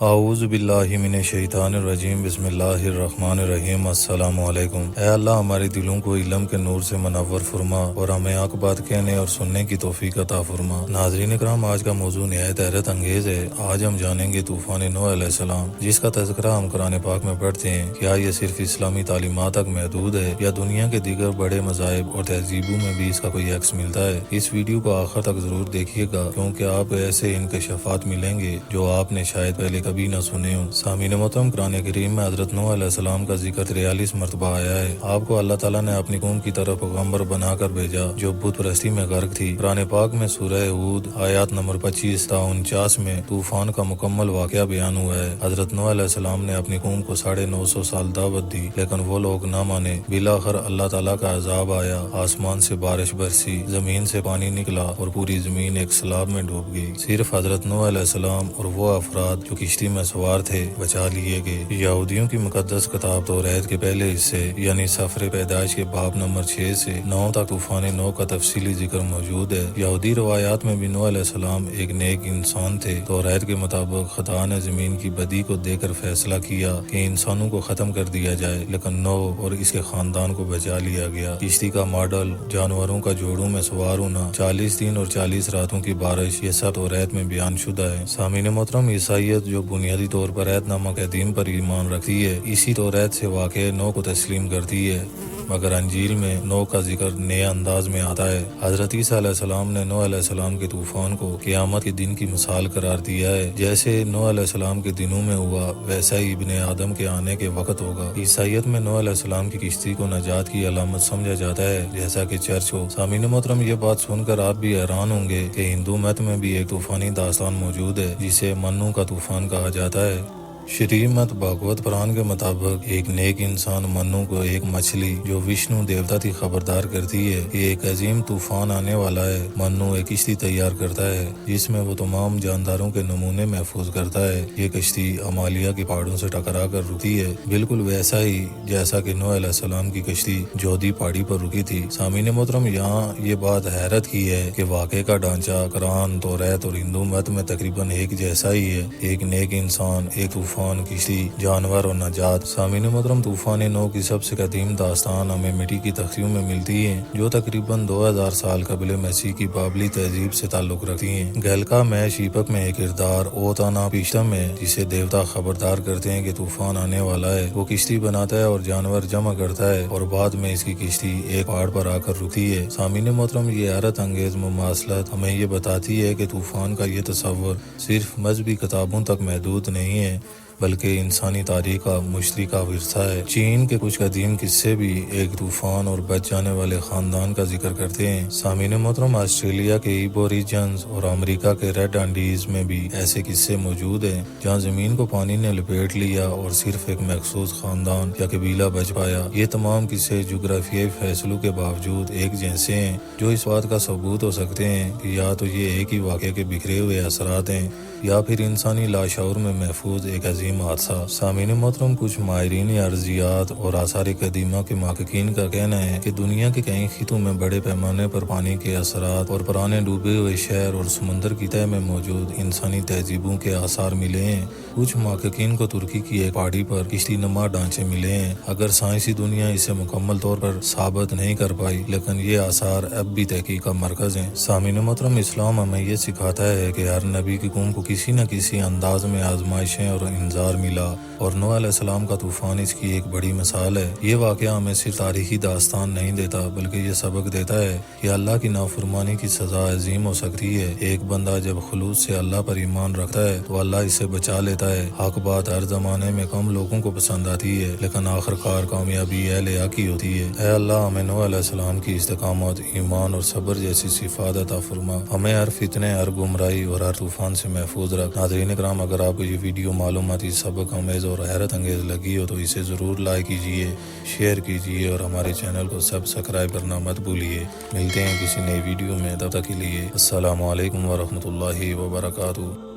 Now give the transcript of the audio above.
اعوذ باللہ من الشیطان الرجیم بسم اللہ الرحمن الرحیم السلام علیکم۔ اے اللہ ہمارے دلوں کو علم کے نور سے منور فرما اور ہمیں حق بات کہنے اور سننے کی توفیق عطا فرما۔ ناظرین اکرام، آج کا موضوع نہایت حیرت انگیز ہے۔ آج ہم جانیں گے طوفان نوح علیہ السلام، جس کا تذکرہ ہم قرآن پاک میں پڑھتے ہیں۔ کیا یہ صرف اسلامی تعلیمات تک محدود ہے یا دنیا کے دیگر بڑے مذاہب اور تہذیبوں میں بھی اس کا کوئی عکس ملتا ہے؟ اس ویڈیو کو آخر تک ضرور دیکھیے گا، کیونکہ آپ ایسے انکشافات ملیں گے جو آپ نے شاید پہلے کبھی نہ سنے ہوں۔ سامعین محترم، قرآن کریم میں حضرت نوح علیہ السلام کا ذکر 43 مرتبہ آیا ہے۔ آپ کو اللہ تعالیٰ نے اپنی قوم کی طرف پیغمبر بنا کر بھیجا جو بت پرستی میں غرق تھی۔ قرآن پاک میں سورہ ہود آیات نمبر 25 تا 49 میں طوفان کا مکمل واقعہ بیان ہوا ہے۔ حضرت نوح علیہ السلام نے اپنی قوم کو 950 سال دعوت دی، لیکن وہ لوگ نہ مانے۔ بالآخر اللہ تعالیٰ کا عذاب آیا، آسمان سے بارش برسی، زمین سے پانی نکلا اور پوری زمین ایک سیلاب میں ڈوب گئی۔ صرف حضرت نوح علیہ السلام اور وہ افراد جو کشتی میں سوار تھے بچا لیے گئے۔ یہودیوں کی مقدس کتاب توریت کے پہلے حصے یعنی سفر پیدائش کے باب نمبر 6 سے 9 تک طوفان نوح کا تفصیلی ذکر موجود ہے۔ یہودی روایات میں بھی نوح علیہ السلام ایک نیک انسان تھے۔ توریت کے مطابق خدا نے زمین کی بدی کو دیکھ کر فیصلہ کیا کہ انسانوں کو ختم کر دیا جائے، لیکن نوح اور اس کے خاندان کو بچا لیا گیا۔ کشتی کا ماڈل، جانوروں کا جوڑوں میں سوار ہونا، 40 دن اور 40 راتوں کی بارش، یہ سب توریت میں بیان شدہ ہے۔ سامعین محترم، عیسائیت جو بنیادی طور پر عہد نامہ قدیم پر ایمان رکھتی ہے، اسی توریت سے واقع نوح کو تسلیم کرتی ہے، مگر انجیل میں نوح کا ذکر نئے انداز میں آتا ہے۔ حضرت عیسیٰ علیہ السلام نے نوح علیہ السلام کے طوفان کو قیامت کے دن کی مثال قرار دیا ہے۔ جیسے نوح علیہ السلام کے دنوں میں ہوا، ویسا ہی ابن آدم کے آنے کے وقت ہوگا۔ عیسائیت میں نوح علیہ السلام کی کشتی کو نجات کی علامت سمجھا جاتا ہے، جیسا کہ چرچ ہو۔ سامعین محترم، یہ بات سن کر آپ بھی حیران ہوں گے کہ ہندو مت میں بھی ایک طوفانی داستان موجود ہے جسے منو کا طوفان کہا جاتا ہے۔ شریمت بھاگوت پران کے مطابق ایک نیک انسان منو کو ایک مچھلی جو وشنو دیوتا تھی خبردار کرتی ہے کہ ایک عظیم طوفان آنے والا ہے۔ منو ایک کشتی تیار کرتا ہے جس میں وہ تمام جانداروں کے نمونے محفوظ کرتا ہے۔ یہ کشتی ہمالیہ کے پہاڑوں سے ٹکرا کر رکی ہے، بالکل ویسا ہی جیسا کہ نوح علیہ السلام کی کشتی جودھی پہاڑی پر رکی تھی۔ سامعین محترم، یہاں یہ بات حیرت کی ہے کہ واقعے کا ڈھانچہ قرآن، توریت اور ہندو مت میں تقریباً ایک جیسا ہی ہے۔ ایک نیک انسان، ایک طوفان، کشتی، جانور اور نجات۔ سامعین محترم، طوفان نوح کی سب سے قدیم داستان ہمیں مٹی کی تختیوں میں ملتی ہے جو تقریباً 2000 سال قبل مسیح کی بابلی تہذیب سے تعلق رکھتی ہیں۔ گیلکا میں شیپک میں ایک کردار اوتانا پیشتم ہے جسے دیوتا خبردار کرتے ہیں کہ طوفان آنے والا ہے۔ وہ کشتی بناتا ہے اور جانور جمع کرتا ہے اور بعد میں اس کی کشتی ایک پہاڑ پر آ کر رکتی ہے۔ سامعین محترم، یہ حیرت انگیز مماثلت ہمیں یہ بتاتی ہے کہ طوفان کا یہ تصور صرف مذہبی کتابوں تک محدود نہیں ہے، بلکہ انسانی تاریخ کا مشترکہ ورثہ ہے۔ چین کے کچھ قدیم قصے بھی ایک طوفان اور بچ جانے والے خاندان کا ذکر کرتے ہیں۔ سامعین محترم، آسٹریلیا کے ایبو ریجنز اور امریکہ کے ریڈ انڈیز میں بھی ایسے قصے موجود ہیں جہاں زمین کو پانی نے لپیٹ لیا اور صرف ایک مخصوص خاندان یا قبیلہ بچ پایا۔ یہ تمام قصے جغرافیائی فیصلوں کے باوجود ایک جیسے ہیں، جو اس بات کا ثبوت ہو سکتے ہیں کہ یا تو یہ ایک ہی واقعے کے بکھرے ہوئے اثرات ہیں یا پھر انسانی لاشعور میں محفوظ ایک عظیم حادثہ۔ سامعین محترم، کچھ ماہرین ارضیات اور آثار قدیمہ کے محققین کا کہنا ہے کہ دنیا کے کئی خطوں میں بڑے پیمانے پر پانی کے اثرات اور پرانے ڈوبے ہوئے شہر اور سمندر کی تہہ میں موجود انسانی تہذیبوں کے آثار ملے ہیں۔ کچھ محققین کو ترکی کی ایک پہاڑی پر کشتی نما ڈھانچے ملے ہیں۔ اگر سائنسی دنیا اسے مکمل طور پر ثابت نہیں کر پائی، لیکن یہ آثار اب بھی تحقیق کا مرکز ہیں۔ سامعین محترم، اسلام ہمیں یہ سکھاتا ہے کہ ہر نبی کی قوم کو کسی نہ کسی انداز میں آزمائشیں اور انذار ملا، اور نوح علیہ السلام کا طوفان اس کی ایک بڑی مثال ہے۔ یہ واقعہ ہمیں صرف تاریخی داستان نہیں دیتا، بلکہ یہ سبق دیتا ہے کہ اللہ کی نافرمانی کی سزا عظیم ہو سکتی ہے۔ ایک بندہ جب خلوص سے اللہ پر ایمان رکھتا ہے تو اللہ اسے بچا لیتا ہے۔ حق بات ہر زمانے میں کم لوگوں کو پسند آتی ہے، لیکن آخرکار کامیابی اہل حق کی ہوتی ہے۔ اے اللہ، ہمیں نوح علیہ السلام کی استقامت، ایمان اور صبر جیسی صفات عطا فرما۔ ہمیں ہر فتنے، ہر گمراہی اور ہر طوفان سے محفوظ رکھ۔ ناظرین اکرام، اگر آپ کو یہ ویڈیو معلوماتی سبق آمیز اور حیرت انگیز لگی ہو تو اسے ضرور لائک کیجیے، شیئر کیجیے اور ہمارے چینل کو سبسکرائب کرنا مت بھولیے۔ ملتے ہیں کسی نئی ویڈیو میں، تب تک کے لیے السلام علیکم ورحمۃ اللہ وبرکاتہ۔